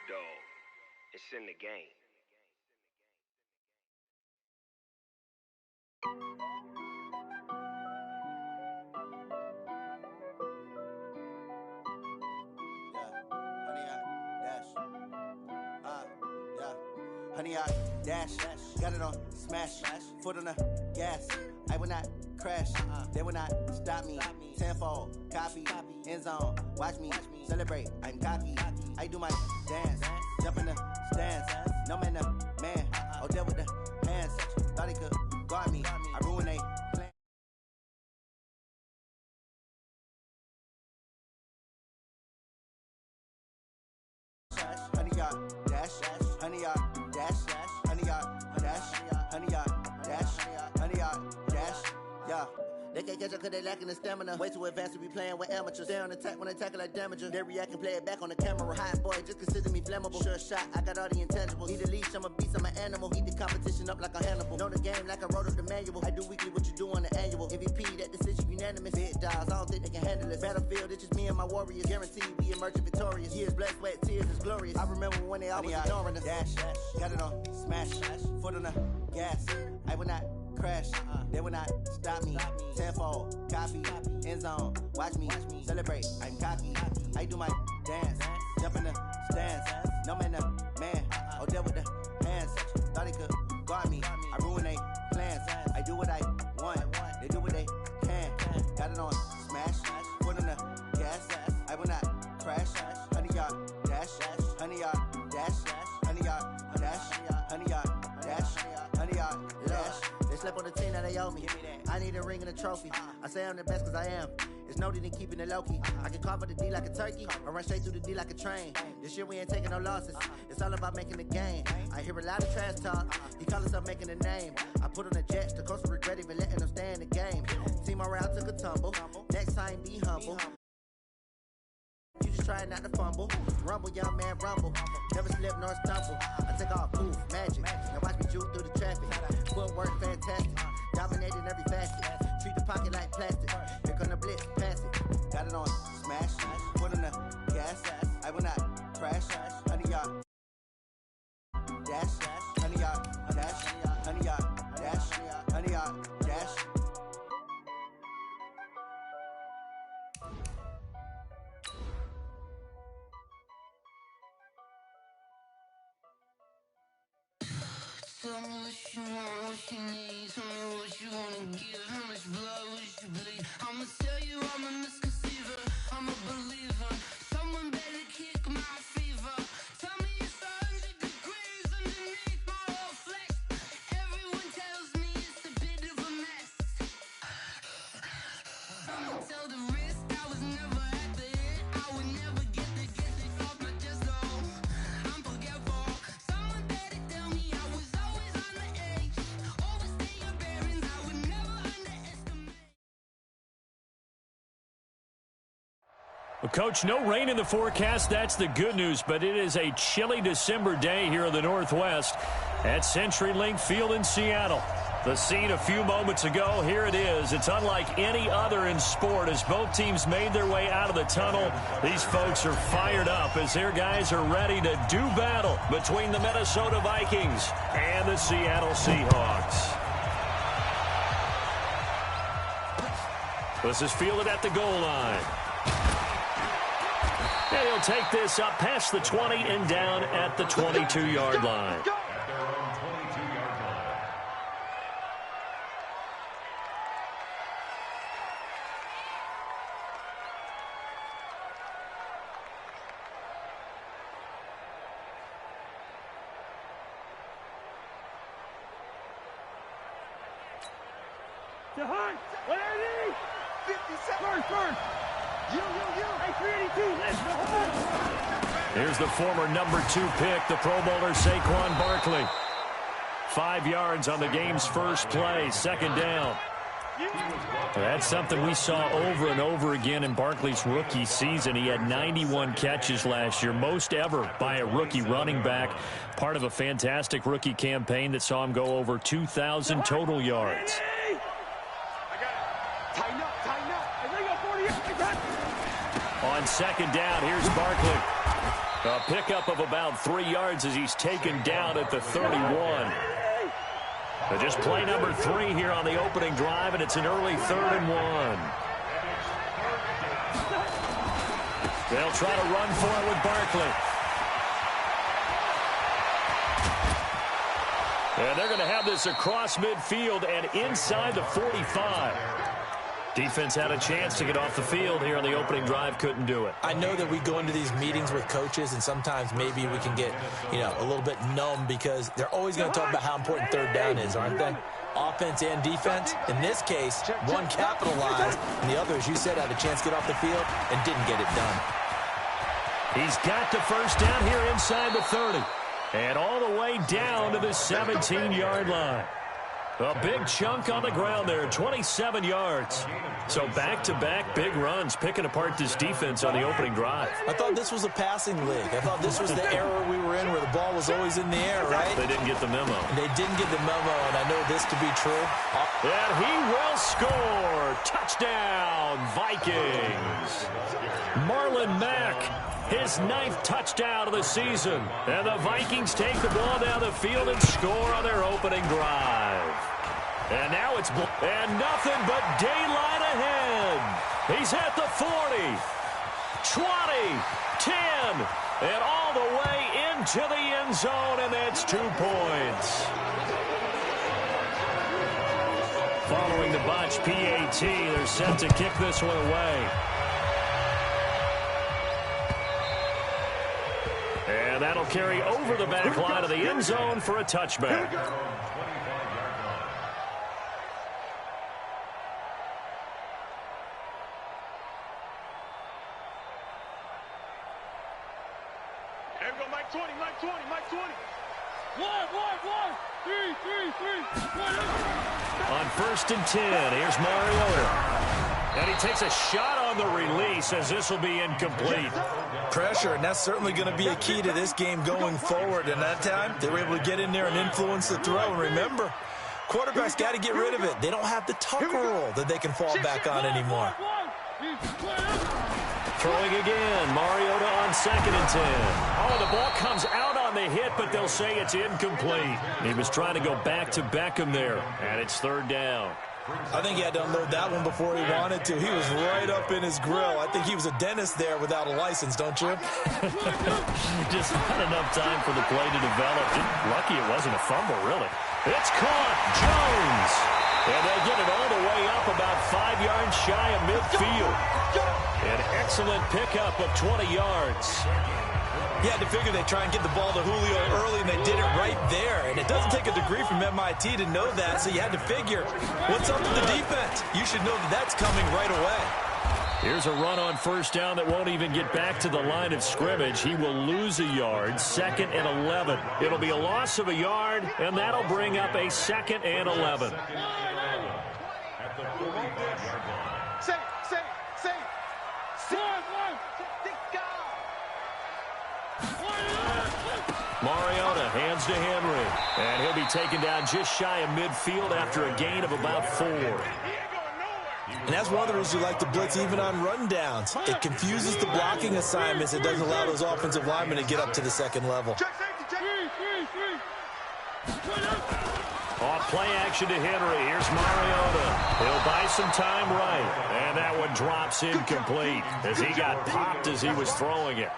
Dogg. It's in the game. Honey, I dash, got it on smash, foot on the gas. I will not crash, they will not stop me. Tenfold, copy, end zone, watch me celebrate. I'm cocky, I do my dance, jump in the stands. No man, the man, oh, there with the hands. Thought he could guard me, I ruined they plan. Honey, y'all dash, honey, y'all dash, honey, y'all dash, honey, y'all dash, honey, y'all dash, yeah. They can't catch up cause they lacking the stamina. Way too advanced to be playing with amateurs. Stay on attack when they tackle like damager. They react and play it back on the camera. Hot boy, just consider me flammable. Sure shot, I got all the intangibles. Need a leash, I'm a beast, I'm an animal. Eat the competition up like a Hannibal. Know the game like I wrote up the manual. I do weekly what you do on the annual. MVP, that decision unanimous. Big dogs, I don't think they can handle this. Battlefield, it's just me and my warriors. Guaranteed we emerging victorious. Years, blood, sweat, tears, is glorious. I remember when they always ignoring us. Dash, got it on smash, foot on the gas. I will not crash, they will not stop me. Tenfold, copy, end zone, watch me celebrate. I'm cocky, I do my dance, jump in the stands. No man, the man, oh, there with the hands. Thought he could guard me, I ruined they plans. I do what I want, they do what they can. Got it on smash, foot on the gas. I will not crash, honey, y'all dash, honey, y'all dash, honey, y'all dash, honey, y'all dash, honey, y'all dash. They slept on the team that they owe me. I need a ring and a trophy. I say I'm the best cause I am. It's no need in keeping it low-key. I can carve up the D like a turkey or run straight through the D like a train. This year we ain't taking no losses. It's all about making the game. I hear a lot of trash talk. He call himself making a name. I put on the Jets. The coach will regret even letting them stay in the game. Team morale took a tumble. Next time be humble. You just try not to fumble. Rumble, young man, rumble. Never slip nor stumble. I take off, poof, magic. Now watch me juke through the traffic. Footwork fantastic. Dominating every facet. Treat the pocket like plastic. Here come the blitz, pass it. Got it on smash. Foot on the gas. I will not crash. Honey, y'all dash. Honey, y'all dash. Honey, y'all dash. Honey, y'all dash. Tell me what you want, what you need. Tell me what you wanna give. How much blood would you bleed? I'ma tell you I'm a misconceiver. I'm a believer. Someone better kick my fever. Tell me it's 100 degrees underneath my whole flesh. Everyone tells me it's a bit of a mess. I'ma tell the risk I was never at the hit. I would never get the off my chest though. I'm forgetful. Someone better tell me I was always on the edge. Overstay your bearings, I would never underestimate. Well, Coach, no rain in the forecast. That's the good news, but it is a chilly December day here in the Northwest at CenturyLink Field in Seattle. The scene a few moments ago, here it is. It's unlike any other in sport as both teams made their way out of the tunnel. These folks are fired up as their guys are ready to do battle between the Minnesota Vikings and the Seattle Seahawks. This is fielded at the goal line. And he'll take this up past the 20 and down at the 22-yard line. To Hunt, 180, 57, first. Hey, 382, let's go, Hunt. Here's the former number 2 pick, the Pro Bowler Saquon Barkley. 5 yards on the game's first play, second down. That's something we saw over and over again in Barkley's rookie season. He had 91 catches last year, most ever by a rookie running back. Part of a fantastic rookie campaign that saw him go over 2,000 total yards. On second down, here's Barkley. A pickup of about 3 yards as he's taken down at the 31. But just play number 3 here on the opening drive, and it's an early 3rd and 1. They'll try to run for it with Barkley. And they're going to have this across midfield and inside the 45. Defense had a chance to get off the field here on the opening drive, couldn't do it. I know that we go into these meetings with coaches, and sometimes maybe we can get, a little bit numb because they're always going to talk about how important third down is, aren't they? Offense and defense. In this case, one capitalized, and the other, as you said, had a chance to get off the field and didn't get it done. He's got the first down here inside the 30. And all the way down to the 17-yard line. A big chunk on the ground there, 27 yards. So back-to-back big runs, picking apart this defense on the opening drive. I thought this was a passing league. I thought this was the era we were in where the ball was always in the air, right? They didn't get the memo. They didn't get the memo, and I know this to be true. And he will score. Touchdown, Vikings. Marlon Mack, his 9th touchdown of the season. And the Vikings take the ball down the field and score on their opening drive. And now it's and nothing but daylight ahead. He's at the 40, 20, 10, and all the way into the end zone, and that's 2 points. Following the botch PAT, they're set to kick this one away. And that'll carry over the back line of the end zone for a touchback. There we go, Mike 20, Mike 20, Mike 20. One, 3. On 1st and 10, here's Mariota. And he takes a shot on the release as this will be incomplete. Pressure, and that's certainly going to be a key to this game going forward. And that time, they were able to get in there and influence the throw. And remember, quarterbacks got to get rid of it. They don't have the tuck roll that they can fall back on anymore. Throwing again, Mariota on 2nd and 10. Oh, the ball comes out on the hit, but they'll say it's incomplete. He was trying to go back to Beckham there, and it's 3rd down. I think he had to unload that one before he wanted to. He was right up in his grill. I think he was a dentist there without a license, don't you? Just not enough time for the play to develop. Lucky it wasn't a fumble, really. It's caught. Jones. And they'll get it all the way up about 5 yards shy of midfield. An excellent pickup of 20 yards. You had to figure they'd try and get the ball to Julio early, and they did it right there. And it doesn't take a degree from MIT to know that, so you had to figure, what's up with the defense? You should know that that's coming right away. Here's a run on 1st down that won't even get back to the line of scrimmage. He will lose a yard, 2nd and 11. It'll be a loss of a yard, and that'll bring up a 2nd and 11. Mariota hands to Henry, and he'll be taken down just shy of midfield after a gain of about 4. And that's one of the reasons you like to blitz even on rundowns. It confuses the blocking assignments. It doesn't allow those offensive linemen to get up to the 2nd level. Off play action to Henry. Here's Mariota. He'll buy some time right. And that one drops incomplete as he got popped as he was throwing it.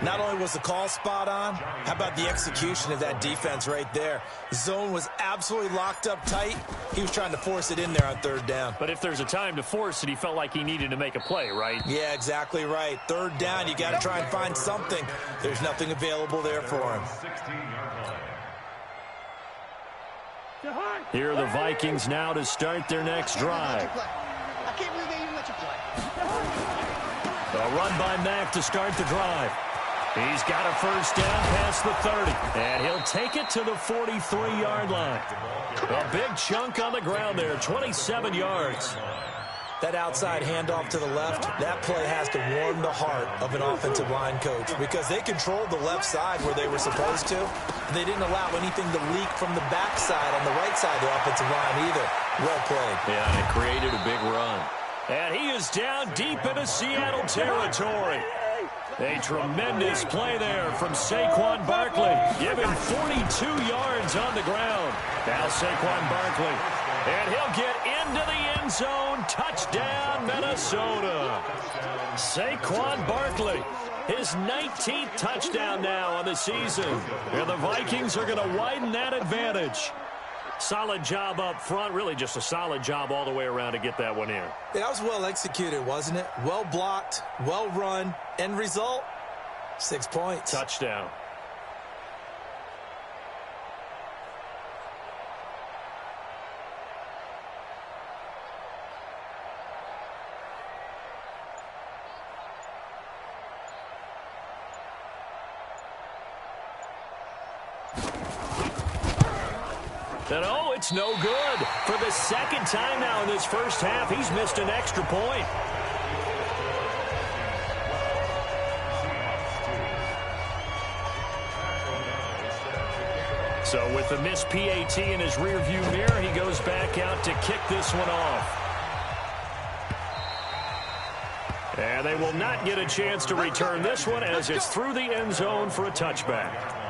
Not only was the call spot on, how about the execution of that defense right there? The zone was absolutely locked up tight. He was trying to force it in there on 3rd down. But if there's a time to force it, he felt like he needed to make a play, right? Yeah, exactly right. 3rd down, you got to try and find something. There's nothing available there for him. Here are the Vikings now to start their next drive. I can't believe they even let you play. A run by Mack to start the drive. He's got a 1st down past the 30, and he'll take it to the 43-yard line. A big chunk on the ground there, 27 yards. That outside handoff to the left, that play has to warm the heart of an offensive line coach because they controlled the left side where they were supposed to. They didn't allow anything to leak from the backside on the right side of the offensive line either. Well played. Yeah, and it created a big run. And he is down deep into Seattle territory. A tremendous play there from Saquon Barkley. Give him 42 yards on the ground. Now Saquon Barkley. And he'll get into the end zone. Touchdown, Minnesota. Saquon Barkley. His 19th touchdown now on the season. And the Vikings are going to widen that advantage. Solid job up front. Really just a solid job all the way around to get that one in. That was well executed, wasn't it? Well blocked, well run. End result, 6 points. Touchdown. And oh, it's no good. For the second time now in this first half, he's missed an extra point. So with the missed PAT in his rearview mirror, he goes back out to kick this one off. And they will not get a chance to return this one as it's through the end zone for a touchback.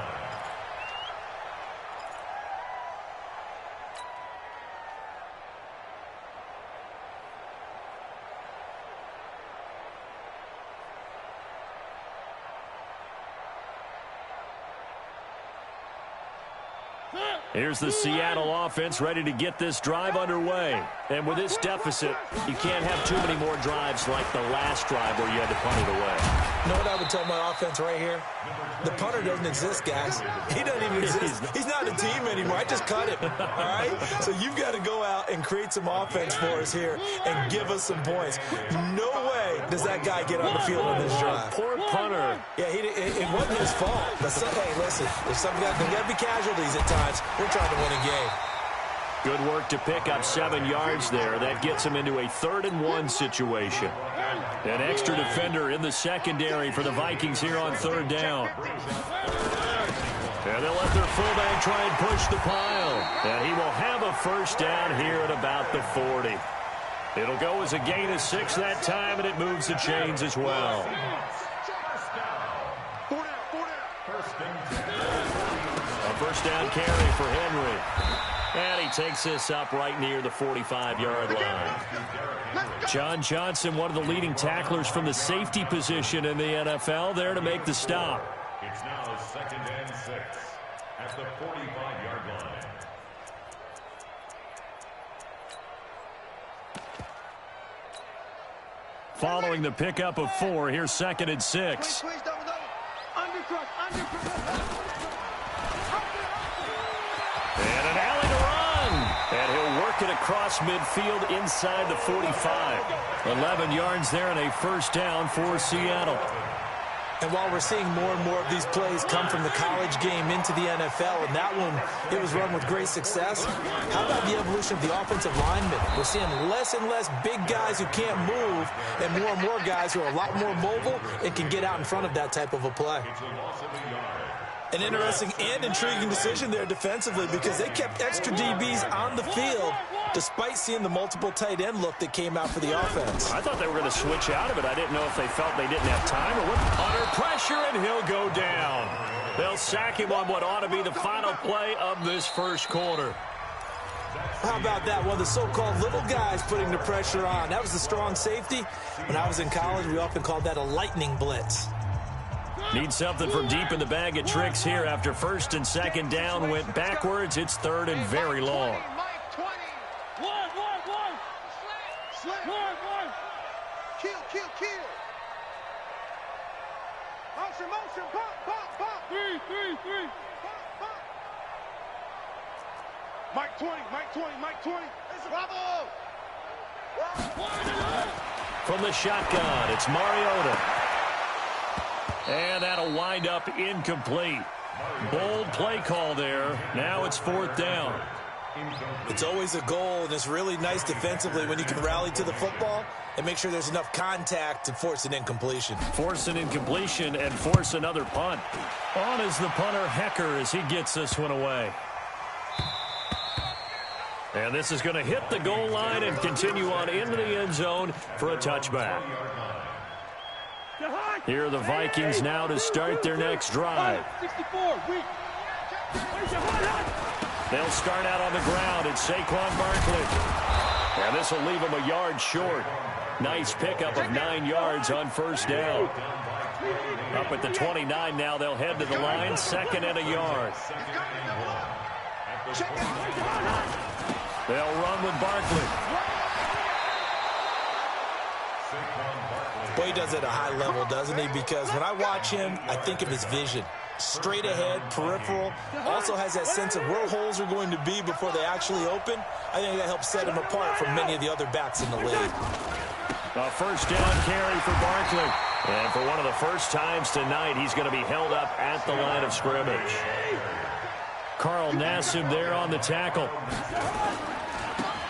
Here's the Seattle offense ready to get this drive underway. And with this deficit, you can't have too many more drives like the last drive where you had to punt it away. You know what I would tell my offense right here? The punter doesn't exist, guys. He doesn't even exist. He's not a team anymore. I just cut him, all right? So you've got to go out and create some offense for us here and give us some points. No way does that guy get on the field on this drive. Poor punter. Yeah, it wasn't his fault. But hey, listen, there's got to be casualties at times. We're trying to win a game. Good work to pick up 7 yards there. That gets him into a 3rd-and-1 situation. An extra defender in the secondary for the Vikings here on 3rd down. And they'll let their fullback try and push the pile. And he will have a first down here at about the 40. It'll go as a gain of 6 that time, and it moves the chains as well. A first down carry for Henry. And he takes this up right near the 45-yard line. John Johnson, one of the leading tacklers from the safety position in the NFL, there to make the stop. It's now 2nd and 6 at the 45-yard line. Following the pickup of 4, here's 2nd and 6. And an alley to run. And he'll work it across midfield inside the 45. 11 yards there and a first down for Seattle. And while we're seeing more and more of these plays come from the college game into the NFL, and that one, it was run with great success, how about the evolution of the offensive linemen? We're seeing less and less big guys who can't move and more guys who are a lot more mobile and can get out in front of that type of a play. An interesting and intriguing decision there defensively because they kept extra DBs on the field despite seeing the multiple tight end look that came out for the offense. I thought they were going to switch out of it. I didn't know if they felt they didn't have time or what. Under pressure, and he'll go down. They'll sack him on what ought to be the final play of this first quarter. How about that? One of the so-called little guys putting the pressure on. That was the strong safety. When I was in college, we often called that a lightning blitz. Need something from deep in the bag of tricks here after 1st and 2nd down went backwards. It's 3rd and very long. Kill. Motion, pop. 3. Mike 20. Bravo! From the shotgun, it's Mariota. And that'll wind up incomplete. Bold play call there. Now it's 4th down. It's always a goal, and it's really nice defensively when you can rally to the football and make sure there's enough contact to force an incompletion. Force an incompletion and force another punt. On is the punter, Hecker, as he gets this one away. And this is going to hit the goal line and continue on into the end zone for a touchback. Here are the Vikings now to start their next drive. 64, weak. They'll start out on the ground. It's Saquon Barkley. And this will leave him a yard short. Nice pickup of 9 yards on first down. Up at the 29 now, they'll head to the line, 2nd and a yard. They'll run with Barkley. Boy, he does it at a high level, doesn't he? Because when I watch him, I think of his vision. Straight ahead, peripheral, also has that sense of where holes are going to be before they actually open. I think that helps set him apart from many of the other backs in the league. A first down carry for Barkley. And for one of the first times tonight, he's going to be held up at the line of scrimmage. Carl Nassib there on the tackle.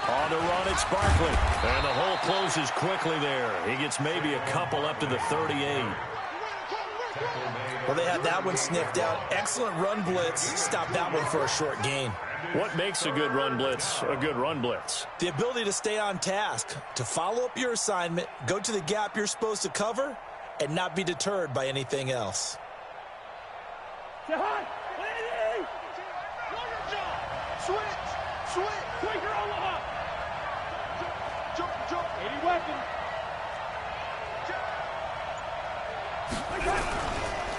On the run, it's Barkley. And the hole closes quickly there. He gets maybe a couple up to the 38. Well, they had that one sniffed out. Excellent run blitz. Stop that one for a short gain. What makes a good run blitz a good run blitz? The ability to stay on task, to follow up your assignment, go to the gap you're supposed to cover, and not be deterred by anything else.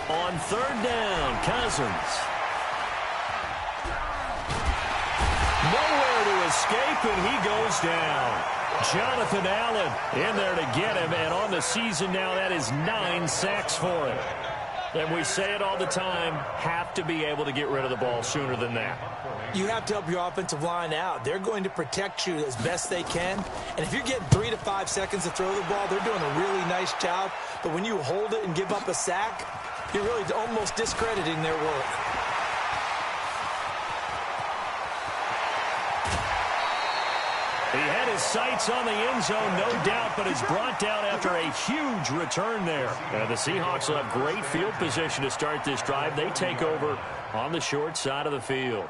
On third down, Cousins. Nowhere to escape, and he goes down. Jonathan Allen in there to get him, and on the season now, that is 9 sacks for him. And we say it all the time, have to be able to get rid of the ball sooner than that. You have to help your offensive line out. They're going to protect you as best they can. And if you're getting 3 to 5 seconds to throw the ball, they're doing a really nice job. But when you hold it and give up a sack, you're really almost discrediting their work. He had his sights on the end zone, no doubt, but is brought down after a huge return there. The Seahawks will have great field position to start this drive. They take over on the short side of the field.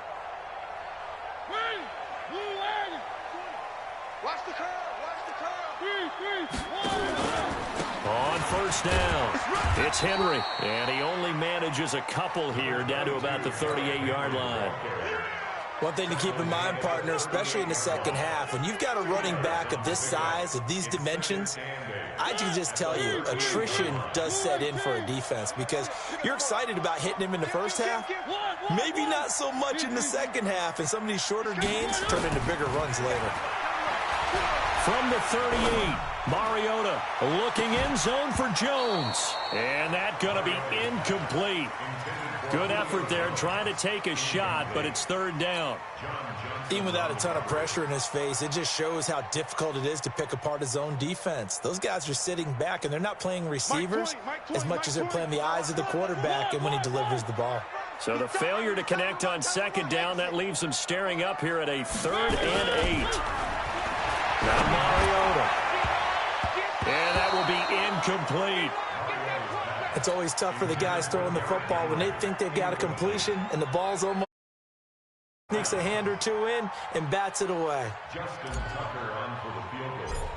On first down, it's Henry, and he only manages a couple here down to about the 38-yard line. One thing to keep in mind, partner, especially in the second half, when you've got a running back of this size, of these dimensions, I can just tell you, attrition does set in for a defense because you're excited about hitting him in the first half, maybe not so much in the second half, and some of these shorter gains turn into bigger runs later. From the 38, Mariota looking in zone for Jones. And that's going to be incomplete. Good effort there trying to take a shot, but it's third down. Even without a ton of pressure in his face, it just shows how difficult it is to pick apart his own defense. Those guys are sitting back, and they're not playing receivers as much as they're playing the eyes of the quarterback and when he delivers the ball. So the failure to connect on second down, that leaves them staring up here at a 3rd and 8. Now Mariota. And that will be incomplete. It's always tough for the guys throwing the football when they think they've got a completion and the ball's almost sneaks a hand or two in and bats it away. Justin Tucker on for the field goal.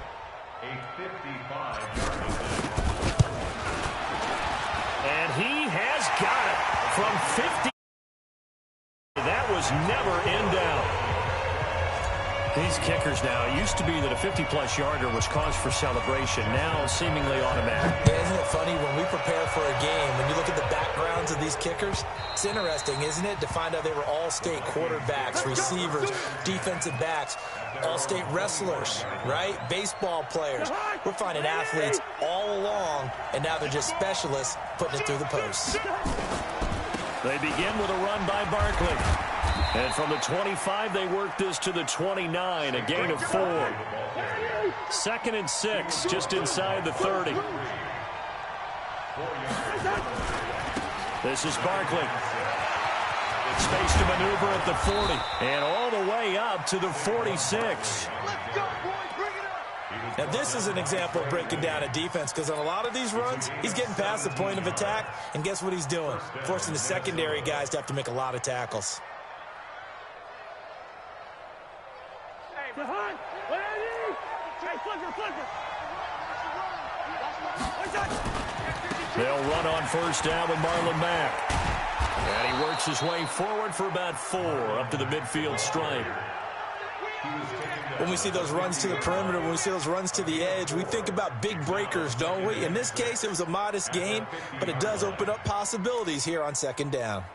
A 55-yard And he has got it from 50. That was never in doubt. These kickers now, it used to be that a 50-plus yarder was cause for celebration. Now seemingly automatic. Isn't it funny when we prepare for a game, when you look at the backgrounds of these kickers, it's interesting, isn't it, to find out they were all-state quarterbacks, receivers, defensive backs, all-state wrestlers, right? Baseball players. We're finding athletes all along, and now they're just specialists putting it through the posts. They begin with a run by Barkley. And from the 25, they work this to the 29, a gain of 4. 2nd and 6, just inside the 30. This is Barkley. Space to maneuver at the 40. And all the way up to the 46. Now, this is an example of breaking down a defense because on a lot of these runs, he's getting past the point of attack, and guess what he's doing? Forcing the secondary guys to have to make a lot of tackles. They'll run on first down with Marlon Mack. And he works his way forward for about 4 up to the midfield stripe. When we see those runs to the perimeter, when we see those runs to the edge, we think about big breakers, don't we? In this case, it was a modest gain, but it does open up possibilities here on second down.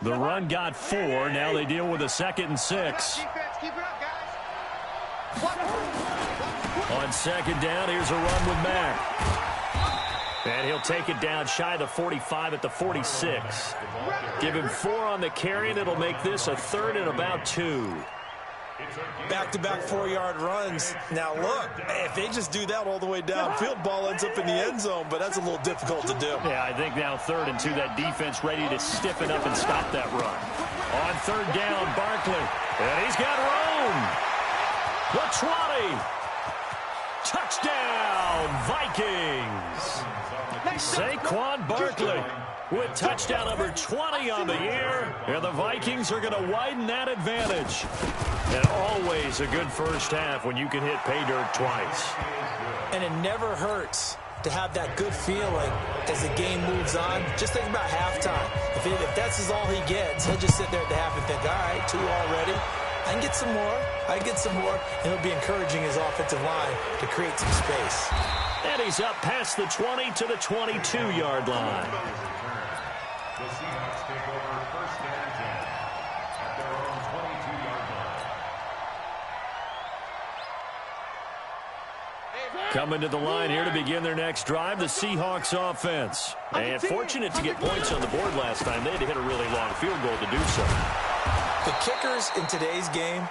The run got 4. Now they deal with a 2nd and 6. On second down, here's a run with Mack. And he'll take it down shy of the 45 at the 46. Give him 4 on the carry, and it'll make this a 3rd and about 2. Back-to-back 4-yard runs. Now, look, if they just do that all the way downfield, ball ends up in the end zone, but that's a little difficult to do. Yeah, I think now 3rd and 2, that defense ready to stiffen up and stop that run. On 3rd down, Barkley. And he's got room. The 20. Touchdown, Vikings. Saquon Barkley with touchdown number 20 on the year, and the Vikings are going to widen that advantage. And always a good first half when you can hit pay dirt twice. And it never hurts to have that good feeling as the game moves on. Just think about halftime. If that's all he gets, he'll just sit there at the half and think, all right, 2 already. I can get some more. I can get some more. And he'll be encouraging his offensive line to create some space. And he's up past the 20 to the 22-yard line. The Seahawks take over first and 10 at their own 22-yard line. Coming to the line here to begin their next drive, the Seahawks offense. And fortunate to get points on the board last time. They had to hit a really long field goal to do so. The kickers in today's game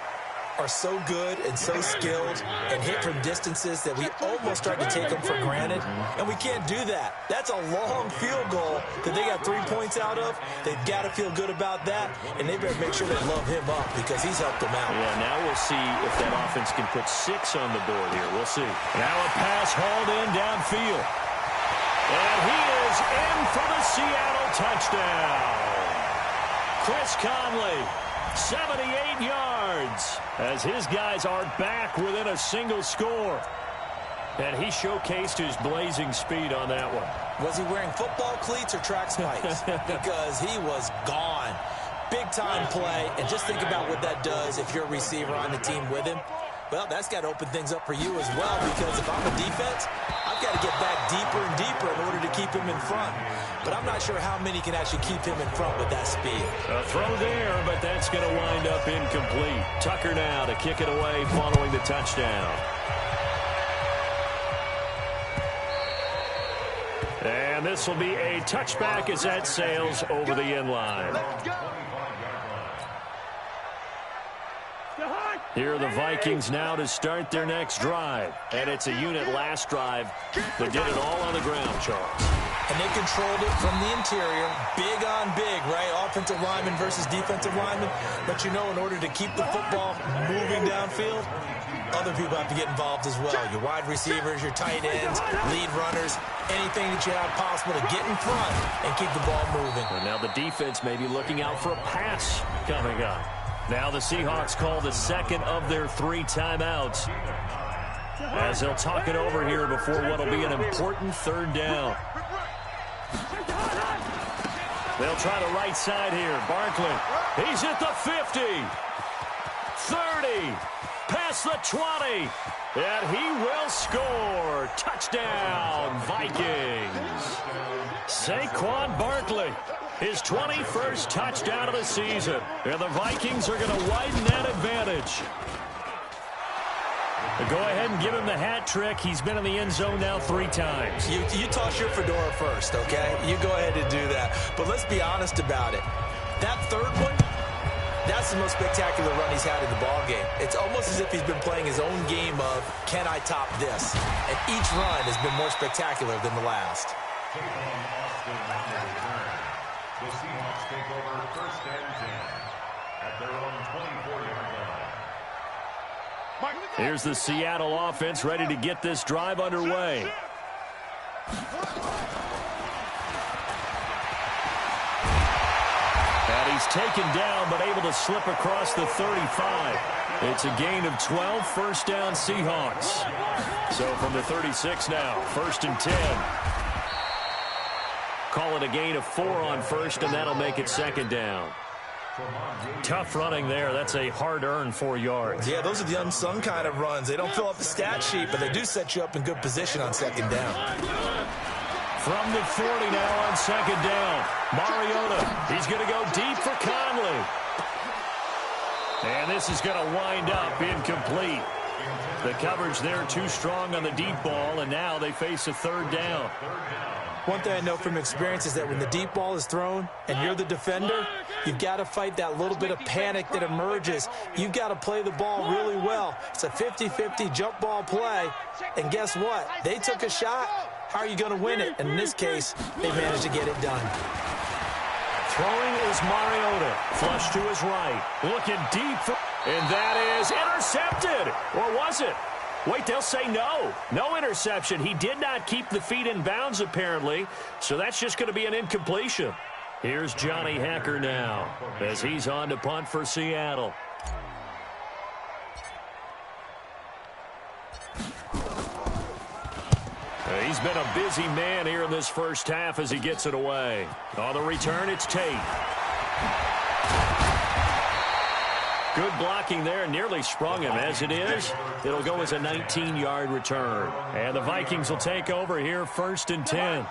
are so good and so skilled and hit from distances that we almost start to take them for granted, and we can't do that. That's a long field goal that they got 3 points out of. They've got to feel good about that, and they better make sure they love him up because he's helped them out. Yeah, now we'll see if that offense can put 6 on the board here. We'll see. Now a pass hauled in downfield. And he is in for the Seattle touchdown. Chris Conley, 78 yards, as his guys are back within a single score. And he showcased his blazing speed on that one. Was he wearing football cleats or track spikes? Because he was gone. Big-time play, and just think about what that does if you're a receiver on the team with him. Well, that's got to open things up for you as well, because if I'm a defense, I've got to get back deeper and deeper in order to keep him in front. But I'm not sure how many can actually keep him in front with that speed. A throw there, but that's going to wind up incomplete. Tucker now to kick it away following the touchdown. And this will be a touchback as that sails over the end line. Here are the Vikings now to start their next drive. And it's a unit last drive that did it all on the ground, Charles. And they controlled it from the interior, big on big, right? Offensive lineman versus defensive lineman. But you know, in order to keep the football moving downfield, other people have to get involved as well. Your wide receivers, your tight ends, lead runners, anything that you have possible to get in front and keep the ball moving. And now the defense may be looking out for a pass coming up. Now the Seahawks call the second of their 3 timeouts, as they'll talk it over here before what will be an important 3rd down. They'll try the right side here. Barkley, he's at the 50, 30, past the 20, and he will score. Touchdown, Vikings. Saquon Barkley, his 21st touchdown of the season. And the Vikings are going to widen that advantage. Go ahead and give him the hat trick. He's been in the end zone now 3 times. You toss your fedora first, okay? You go ahead and do that. But let's be honest about it. That 3rd one, that's the most spectacular run he's had in the ballgame. It's almost as if he's been playing his own game of, can I top this? And each run has been more spectacular than the last. The Seahawks take over first and 10 at their own 24-yard line. Here's the Seattle offense ready to get this drive underway. And he's taken down but able to slip across the 35. It's a gain of 12, first down Seahawks. So from the 36 now, 1st and 10. Call it a gain of 4 on first, and that'll make it second down. Tough running there. That's a hard-earned 4 yards. Yeah, those are the unsung kind of runs. They don't fill up the stat sheet, but they do set you up in good position on second down. From the 40 now on second down. Mariota, he's going to go deep for Conley. And this is going to wind up incomplete. The coverage there too strong on the deep ball, and now they face a third down. One thing I know from experience is that when the deep ball is thrown and you're the defender, you've got to fight that little bit of panic that emerges. You've got to play the ball really well. It's a 50-50 jump ball play, and guess what? They took a shot. How are you going to win it? And in this case, they managed to get it done. Throwing is Mariota. Flush to his right. Looking deep. And that is intercepted. Or was it? Wait, they'll say no. No interception. He did not keep the feet in bounds, apparently. So that's just going to be an incompletion. Here's Johnny Hacker now as he's on to punt for Seattle. He's been a busy man here in this first half as he gets it away. On the return, it's Tate. Good blocking there, nearly sprung him. As it is, it'll go as a 19-yard return. And the Vikings will take over here, 1st and 10.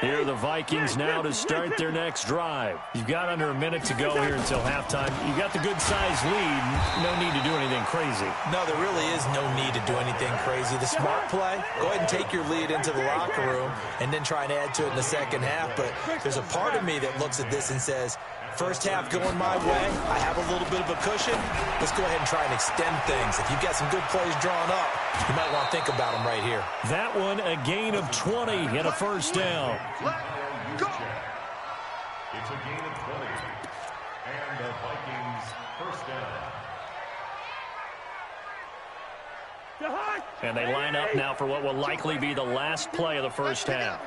Here are the Vikings now to start their next drive. You've got under a minute to go here until halftime. You've got the good-sized lead. No need to do anything crazy. No, there really is no need to do anything crazy. The smart play, go ahead and take your lead into the locker room and then try and add to it in the second half. But there's a part of me that looks at this and says, first half going my way, I have a little bit of a cushion. Let's go ahead and try and extend things. If you've got some good plays drawn up, you might want to think about them right here. That one, a gain of 20 and a first down. It's a gain of 20. And the Vikings first down. And they line up now for what will likely be the last play of the first half.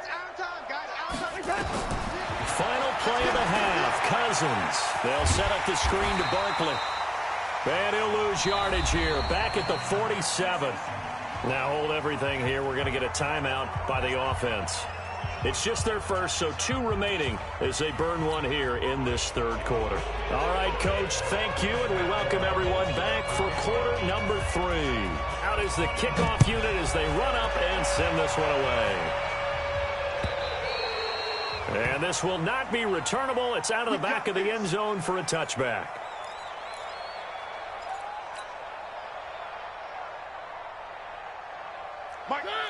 Final play of the half, Cousins. They'll set up the screen to Barkley. And he'll lose yardage here, back at the 47. Now hold everything here. We're going to get a timeout by the offense. It's just their first, so 2 remaining as they burn one here in this third quarter. All right, Coach, thank you, and we welcome everyone back for quarter number 3. Out is the kickoff unit as they run up and send this one away. And this will not be returnable. It's out of the back of the end zone for a touchback.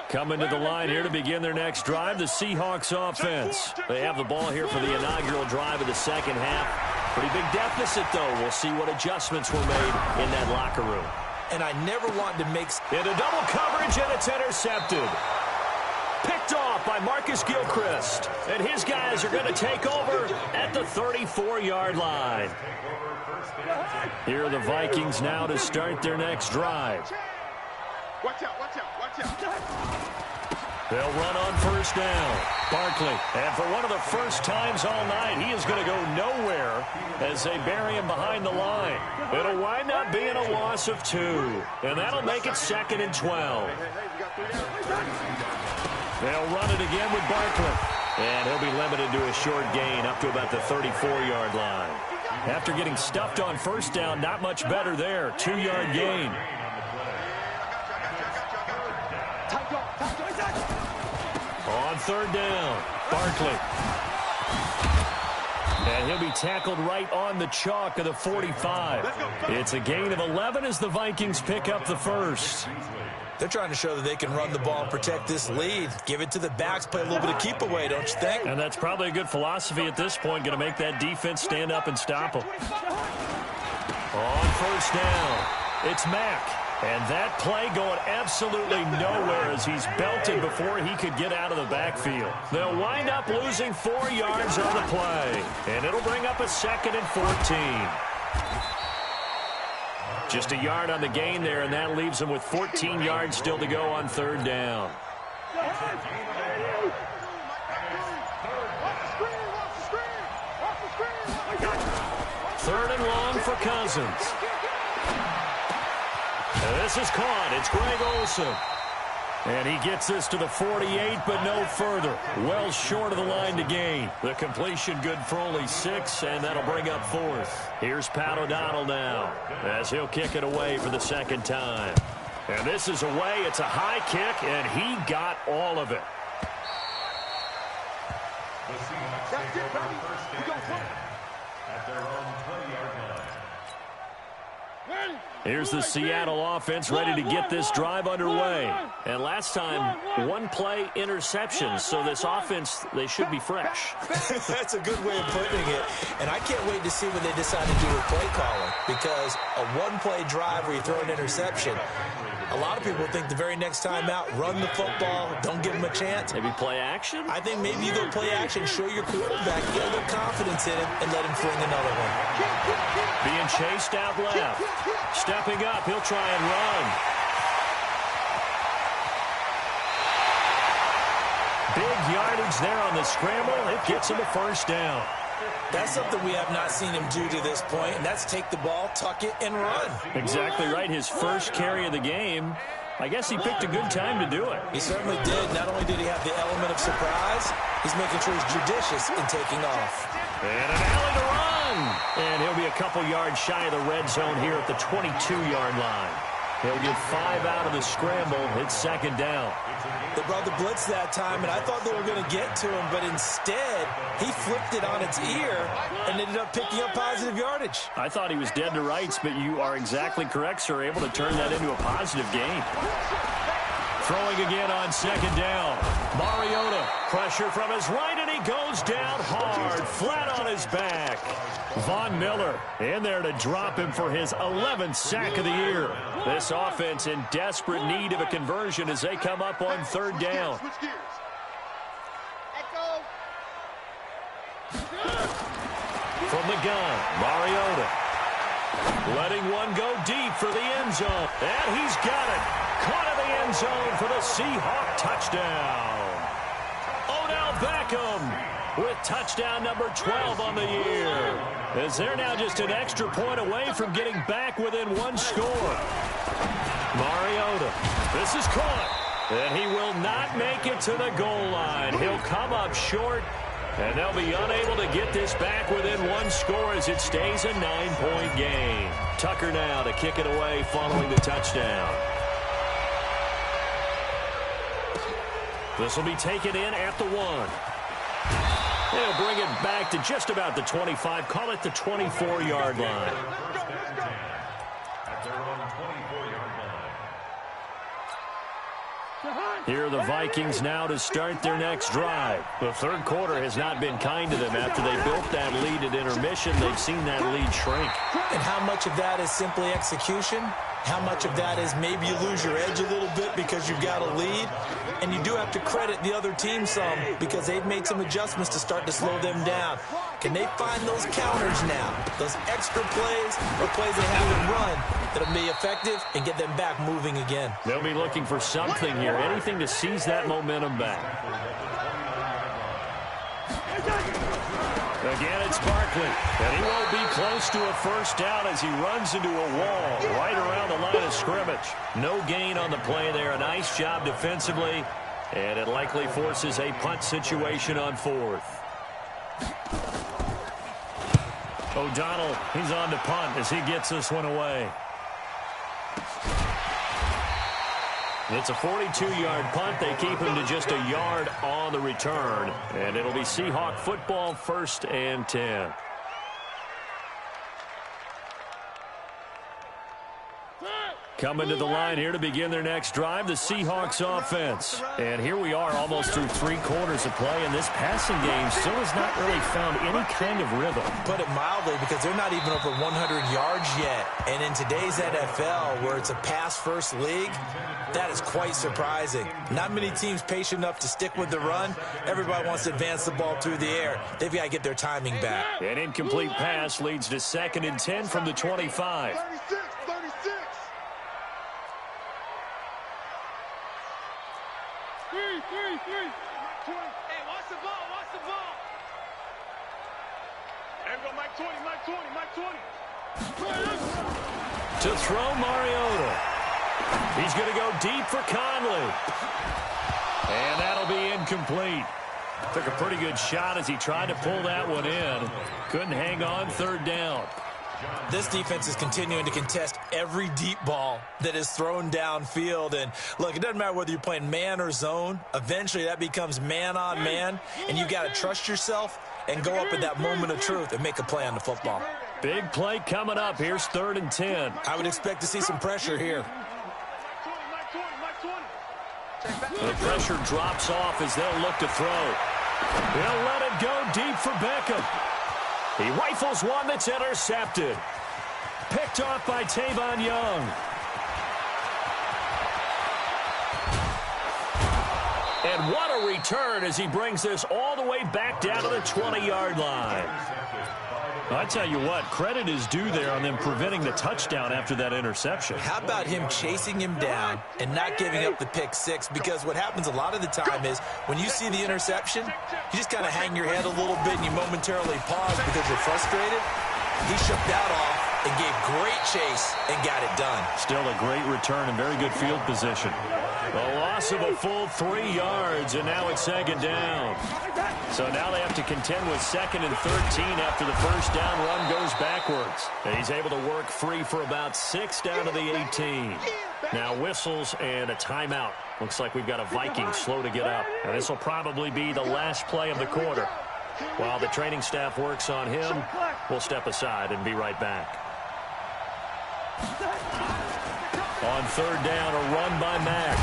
Coming to the line here to begin their next drive, the Seahawks offense. They have the ball here for the inaugural drive of the second half. Pretty big deficit, though. We'll see what adjustments were made in that locker room. And I never wanted to make... Into double coverage, and it's intercepted. Picked off by Marcus Gilchrist. And his guys are going to take over at the 34-yard line. Here are the Vikings now to start their next drive. Watch out, watch out, watch out. They'll run on first down. Barkley, and for one of the first times all night, he is going to go nowhere as they bury him behind the line. It'll wind up being a loss of 2, and that'll make it 2nd and 12. They'll run it again with Barkley, and he'll be limited to a short gain up to about the 34-yard line. After getting stuffed on first down, not much better there. 2-yard gain. On third down, Barkley. And he'll be tackled right on the chalk of the 45. It's a gain of 11 as the Vikings pick up the first. They're trying to show that they can run the ball and protect this lead. Give it to the backs, play a little bit of keep away, don't you think? And that's probably a good philosophy at this point, going to make that defense stand up and stop them. On first down, it's Mack. And that play going absolutely nowhere as he's belted before he could get out of the backfield. They'll wind up losing 4 yards on the play. And it'll bring up a 2nd and 14. Just a yard on the gain there, and that leaves them with 14 yards still to go on third down. Third and long for Cousins. This is caught. It's Greg Olsen. And he gets this to the 48, but no further. Well short of the line to gain. The completion good for only 6, and that'll bring up 4th. Here's Pat O'Donnell now, as he'll kick it away for the second time. And this is away. It's a high kick, and he got all of it. The Seahawks take over first and 10 at their own 20-yard line. Here's the Seattle offense ready to get this drive underway. And last time, one-play interception, so this offense, they should be fresh. That's a good way of putting it. And I can't wait to see what they decide to do with play calling, because a one-play drive where you throw an interception, a lot of people think the very next time out, run the football, don't give them a chance. Maybe play action? I think maybe you go play action, show your quarterback, get a little confidence in him, and let him fling another one. Being chased out left. Stepping up, he'll try and run. Big yardage there on the scramble. It gets him a first down. That's something we have not seen him do to this point, and that's take the ball, tuck it, and run. Exactly right. His first carry of the game. I guess he picked a good time to do it. He certainly did. Not only did he have the element of surprise, he's making sure he's judicious in taking off. And an alley to run. And he'll be a couple yards shy of the red zone here at the 22-yard line. He'll get 5 out of the scramble. It's second down. They brought the blitz that time, and I thought they were going to get to him, but instead, he flipped it on its ear and ended up picking up positive yardage. I thought he was dead to rights, but you are exactly correct, sir. Able to turn that into a positive gain. Throwing again on second down. Mariota, pressure from his right, and he goes down hard, flat on his back. Von Miller in there to drop him for his 11th sack of the year. This offense in desperate need of a conversion as they come up on third down. From the gun, Mariota. Letting one go deep for the end zone. And he's got it. Caught in the end zone for the Seahawk touchdown. Odell Beckham with touchdown number 12 on the year. As they're now just an extra point away from getting back within one score. Mariota. This is caught. And he will not make it to the goal line. He'll come up short. And they'll be unable to get this back within one score as it stays a 9-point game. Tucker now to kick it away following the touchdown. This will be taken in at the 1. They'll bring it back to just about the 25. Call it the 24-yard line. At their own 24-yard line. Here are the Vikings now to start their next drive. The third quarter has not been kind to them. After they built that lead at intermission, they've seen that lead shrink. And how much of that is simply execution? How much of that is maybe you lose your edge a little bit because you've got a lead? And you do have to credit the other team some because they've made some adjustments to start to slow them down. Can they find those counters now? Those extra plays or plays they haven't run that'll be effective and get them back moving again? They'll be looking for something here, anything to seize that momentum back. Again, it's Barkley, and he won't be close to a first down as he runs into a wall right around the line of scrimmage. No gain on the play there. A nice job defensively, and it likely forces a punt situation on fourth. O'Donnell, he's on to punt as he gets this one away. It's a 42-yard punt. They keep him to just a yard on the return. And it'll be Seahawk football, 1st and 10. Coming to the line here to begin their next drive, the Seahawks offense. And here we are almost through 3 quarters of play, and this passing game still has not really found any kind of rhythm. Put it mildly, because they're not even over 100 yards yet. And in today's NFL, where it's a pass-first league, that is quite surprising. Not many teams patient enough to stick with the run. Everybody wants to advance the ball through the air. They've got to get their timing back. An incomplete pass leads to 2nd and 10 from the 25. 36. Three. Hey, watch the ball. There we go, Mike 20. To throw Mariota. He's going to go deep for Conley. And that'll be incomplete. Took a pretty good shot as he tried to pull that one in. Couldn't hang on, third down. This defense is continuing to contest every deep ball that is thrown downfield. And, look, it doesn't matter whether you're playing man or zone. Eventually that becomes man on man, and you got to trust yourself and go up at that moment of truth and make a play on the football. Big play coming up. Here's 3rd and 10. I would expect to see some pressure here. The pressure drops off as they'll look to throw. He'll let it go deep for Beckham. He rifles one that's intercepted. Picked off by Tavon Young. And what a return as he brings this all the way back down to the 20-yard line. I tell you what, credit is due there on them preventing the touchdown after that interception. How about him chasing him down and not giving up the pick six? Because what happens a lot of the time is when you see the interception, you just kind of hang your head a little bit and you momentarily pause because you're frustrated. He shook that off and gave great chase and got it done. Still a great return and very good field position. A loss of a full 3 yards, and now it's 2nd down. So now they have to contend with 2nd and 13 after the first down run goes backwards. And he's able to work free for about 6 down to the 18. Now whistles and a timeout. Looks like we've got a Viking slow to get up. And this will probably be the last play of the quarter. While the training staff works on him, we'll step aside and be right back. On 3rd down, a run by Mack.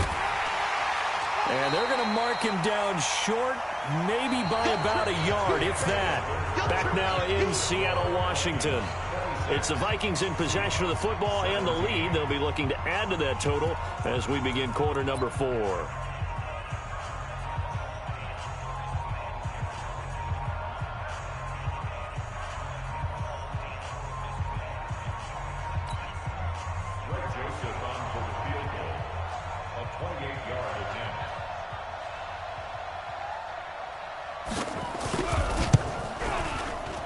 And they're going to mark him down short, maybe by about a yard, if that. Back now in Seattle, Washington. It's the Vikings in possession of the football and the lead. They'll be looking to add to that total as we begin quarter number 4.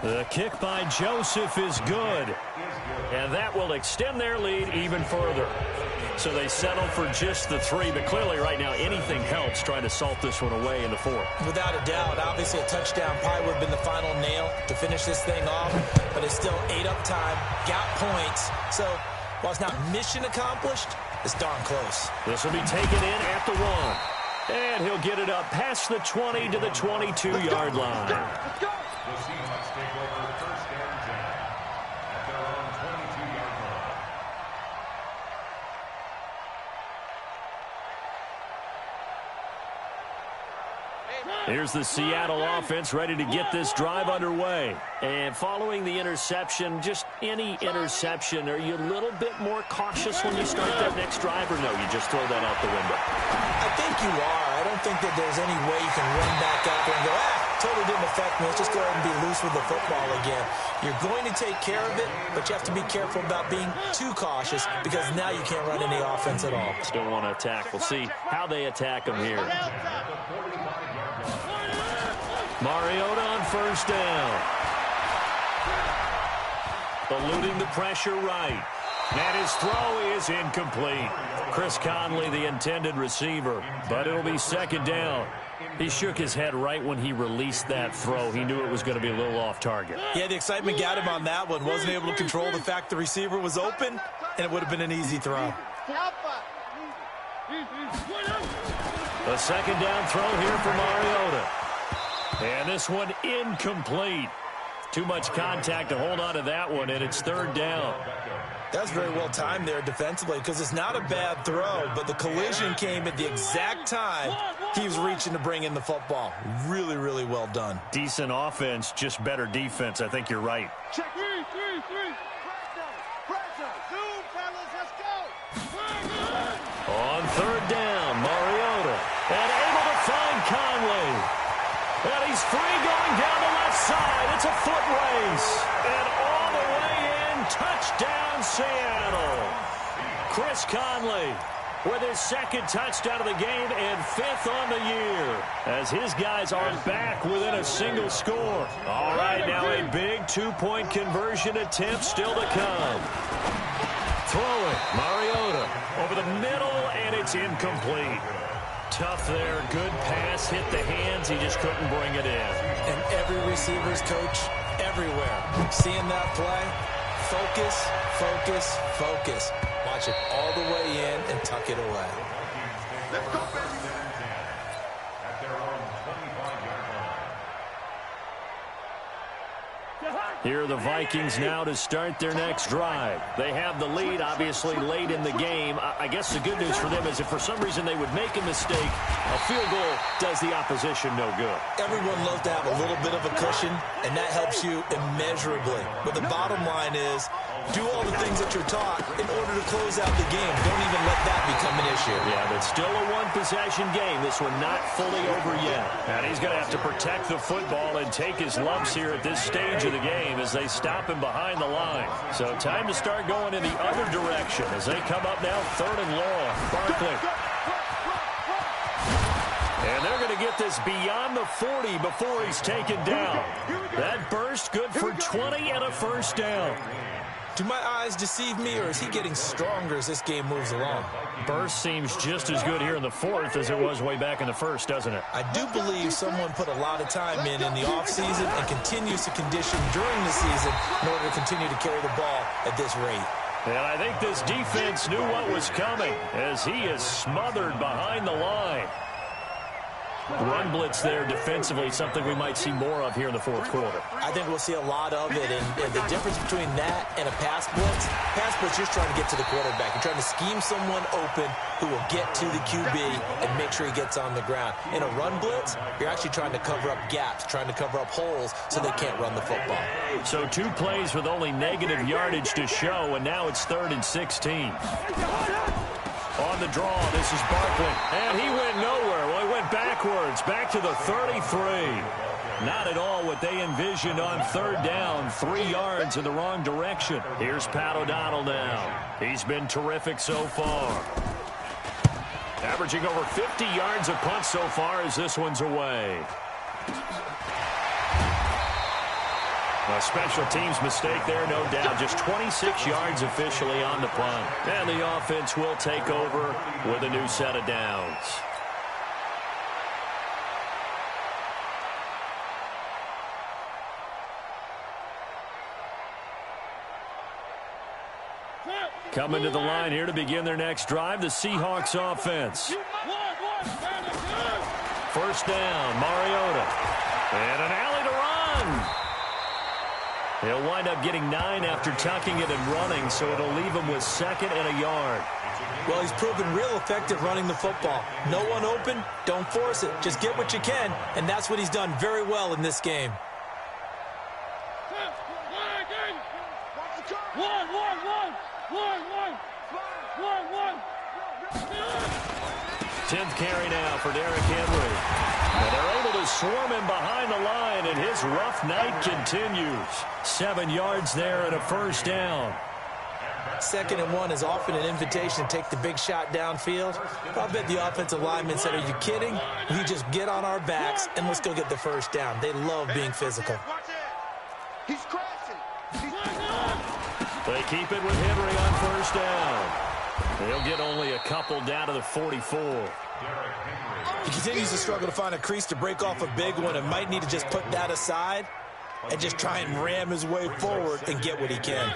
The kick by Joseph is good, and that will extend their lead even further. So they settle for just the 3, but clearly right now anything helps trying to salt this one away in the 4th. Without a doubt, obviously a touchdown probably would have been the final nail to finish this thing off, but it's still 8 up time, got points. So while it's not mission accomplished, it's darn close. This will be taken in at the 1, and he'll get it up past the 20 to the 22-yard line. The Seahawks take over 1st and 10 at their own 22-yard line. Here's the Seattle offense ready to get this drive underway. And following the interception, just any interception, are you a little bit more cautious when you start that next drive, or no, you just throw that out the window? I think you are. I don't think that there's any way you can run back out there and go, totally didn't affect me. Let's just go ahead and be loose with the football again. You're going to take care of it, but you have to be careful about being too cautious because now you can't run any offense at all. Still want to attack. We'll see how they attack them here. Mariota on 1st down. Eluding the pressure right. And his throw is incomplete. Chris Conley, the intended receiver, but it'll be 2nd down. He shook his head right when he released that throw. He knew it was going to be a little off target. Yeah, the excitement got him on that one. Wasn't able to control the fact the receiver was open, and it would have been an easy throw. A 2nd down throw here for Mariota. And this one incomplete. Too much contact to hold on to that one, and it's 3rd down. That was very well timed there defensively because it's not a bad throw, but the collision came at the exact time he was reaching to bring in the football. Really, really well done. Decent offense, just better defense. I think you're right. Check. 3. Pressure. Zoom, fellas, let's go. On 3rd down, Mariota. And able to find Conley. And he's free going down the left side. It's a foot race. And all the way in, touchdown Seattle. Chris Conley with his 2nd touchdown of the game and 5th on the year. As his guys are back within a single score. All right, now a big 2-point conversion attempt still to come. Throwing, Mariota over the middle, and it's incomplete. Tough there, good pass, hit the hands, he just couldn't bring it in. And every receiver's coach everywhere, seeing that play, focus, focus, focus. Watch it all the way in and tuck it away. Let's go, baby. At their own 25-yard line. Here are the Vikings now to start their next drive. They have the lead, obviously, late in the game. I guess the good news for them is if for some reason they would make a mistake, a field goal does the opposition no good. Everyone loves to have a little bit of a cushion, and that helps you immeasurably. But the bottom line is, do all the things that you're taught in order to close out the game. Don't even let that become an issue. Yeah, but still a one-possession game. This one not fully over yet. And he's going to have to protect the football and take his lumps here at this stage of the game as they stop him behind the line. So time to start going in the other direction as they come up now 3rd and long. Barkley. And they're going to get this beyond the 40 before he's taken down. That burst good for 20 and a first down. Do my eyes deceive me, or is he getting stronger as this game moves along? Burst seems just as good here in the 4th as it was way back in the 1st, doesn't it? I do believe someone put a lot of time in the offseason and continues to condition during the season in order to continue to carry the ball at this rate. And I think this defense knew what was coming as he is smothered behind the line. Run blitz there defensively, something we might see more of here in the 4th quarter. I think we'll see a lot of it, and the difference between that and a pass blitz, you're trying to get to the quarterback. You're trying to scheme someone open who will get to the QB and make sure he gets on the ground. In a run blitz, you're actually trying to cover up gaps, trying to cover up holes so they can't run the football. So 2 plays with only negative yardage to show, and now it's 3rd and 16. On the draw, this is Barkley. And he went nowhere. Well, he went backwards, back to the 33. Not at all what they envisioned on 3rd down. 3 yards in the wrong direction. Here's Pat O'Donnell now. He's been terrific so far. Averaging over 50 yards a punt so far as this one's away. A special teams mistake there, no doubt. Just 26 yards officially on the punt. And the offense will take over with a new set of downs. Coming to the line here to begin their next drive, the Seahawks offense. 1st down, Mariota. And an alley to run. He'll wind up getting 9 after tucking it and running, so it'll leave him with 2nd and a yard. Well, he's proven real effective running the football. No one open, don't force it. Just get what you can, and that's what he's done very well in this game. 10th carry now for Derrick Henry. And they're able to swarm him behind the line, and his rough night continues. 7 yards there and a first down. 2nd and 1 is often an invitation to take the big shot downfield. I'll bet the offensive lineman said, are you kidding? We just get on our backs and let's go get the first down. They love being physical. He's crashing. They keep it with Henry on first down. They'll get only a couple down to the 44. He continues to struggle to find a crease to break off a big one and might need to just put that aside and just try and ram his way forward and get what he can.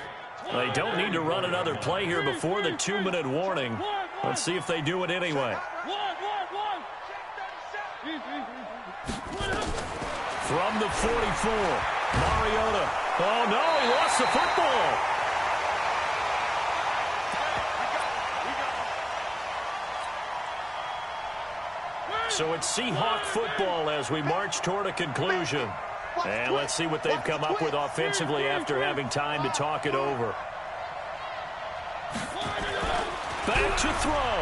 They don't need to run another play here before the 2-minute warning. Let's see if they do it anyway. From the 44, Mariota. Oh, no, he lost the football. So it's Seahawk football as we march toward a conclusion. And let's see what they've come up with offensively after having time to talk it over. Back to throw.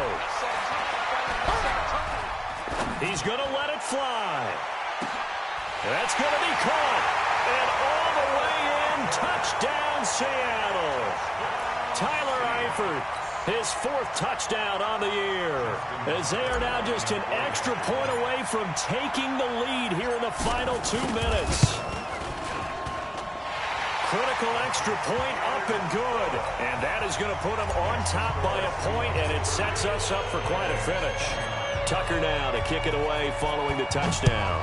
He's going to let it fly. That's going to be caught. And all the way in, touchdown Seattle. Tyler Eifert, his 4th touchdown on the year, as they are now just an extra point away from taking the lead here in the final 2 minutes. critical extra point up and good. And that is going to put them on top by a point, and it sets us up for quite a finish. Tucker now to kick it away following the touchdown.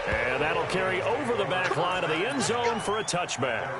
And that'll carry over the back line of the end zone for a touchback.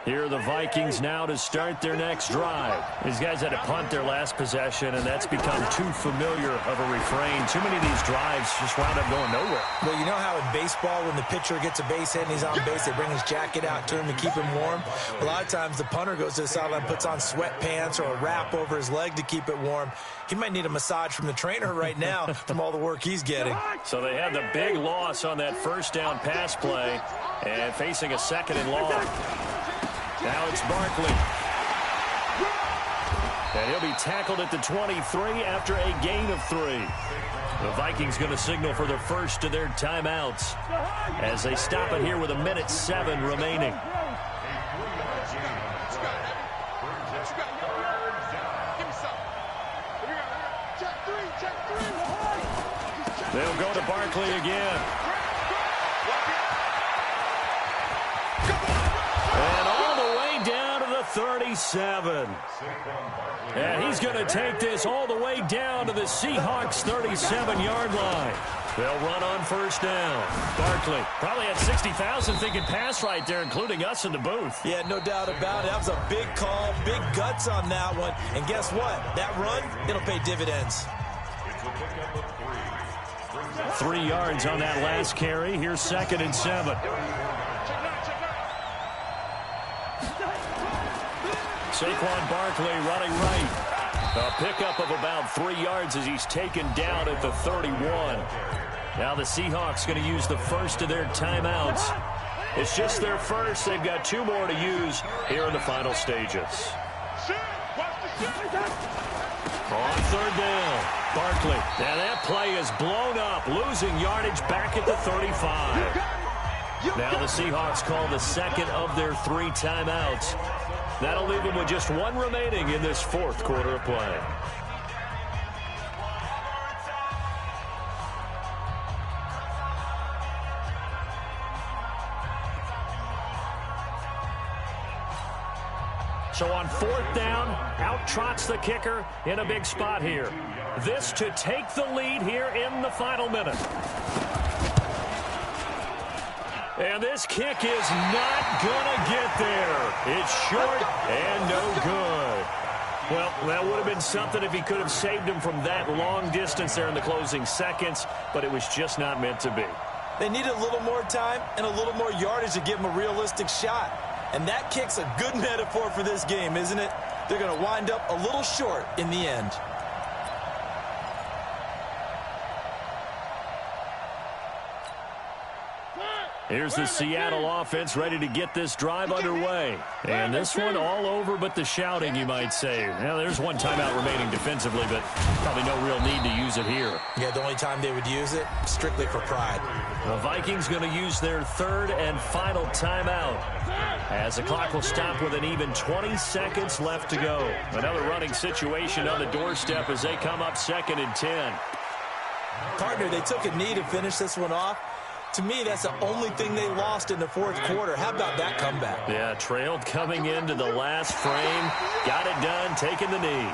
Here are the Vikings now to start their next drive. These guys had to punt their last possession, and that's become too familiar of a refrain. Too many of these drives just wound up going nowhere. Well, you know how in baseball when the pitcher gets a base hit and he's on base, they bring his jacket out to him to keep him warm? A lot of times the punter goes to the sideline, puts on sweatpants or a wrap over his leg to keep it warm. He might need a massage from the trainer right now from all the work he's getting. So they had the big loss on that first down pass play and facing a second and long. Now it's Barkley. And he'll be tackled at the 23 after a gain of 3. The Vikings going to signal for the first of their timeouts as they stop it here with 1:07 remaining. They'll go to Barkley again. And all the way down to the 37. And he's going to take this all the way down to the Seahawks' 37-yard line. They'll run on first down. Barkley probably had 60,000 thinking pass right there, including us in the booth. Yeah, no doubt about it. That was a big call, big guts on that one. And guess what? That run, it'll pay dividends. 3 yards on that last carry. Here's 2nd and 7. Saquon Barkley running right. A pickup of about 3 yards as he's taken down at the 31. Now the Seahawks going to use the first of their timeouts. It's just their first. They've got 2 more to use here in the final stages. On third down, Barkley. Now that play is blown up, losing yardage back at the 35. Now the Seahawks call the second of their 3 timeouts. That'll leave them with just 1 remaining in this 4th quarter of play. So on 4th down, out trots the kicker in a big spot here. This to take the lead here in the final minute. And this kick is not going to get there. It's short and no good. Well, that would have been something if he could have saved him from that long distance there in the closing seconds, but it was just not meant to be. They needed a little more time and a little more yardage to give him a realistic shot. And that kick's a good metaphor for this game, isn't it? They're going to wind up a little short in the end. Here's the Seattle offense ready to get this drive underway. And this one all over but the shouting, you might say. Now, there's 1 timeout remaining defensively, but probably no real need to use it here. Yeah, the only time they would use it, strictly for pride. The Vikings going to use their 3rd and final timeout as the clock will stop with an even 20 seconds left to go. Another running situation on the doorstep as they come up 2nd and 10. Partner, they took a knee to finish this one off. To me, that's the only thing they lost in the 4th quarter. How about that comeback? Yeah, trailed coming into the last frame. Got it done, taking the knee.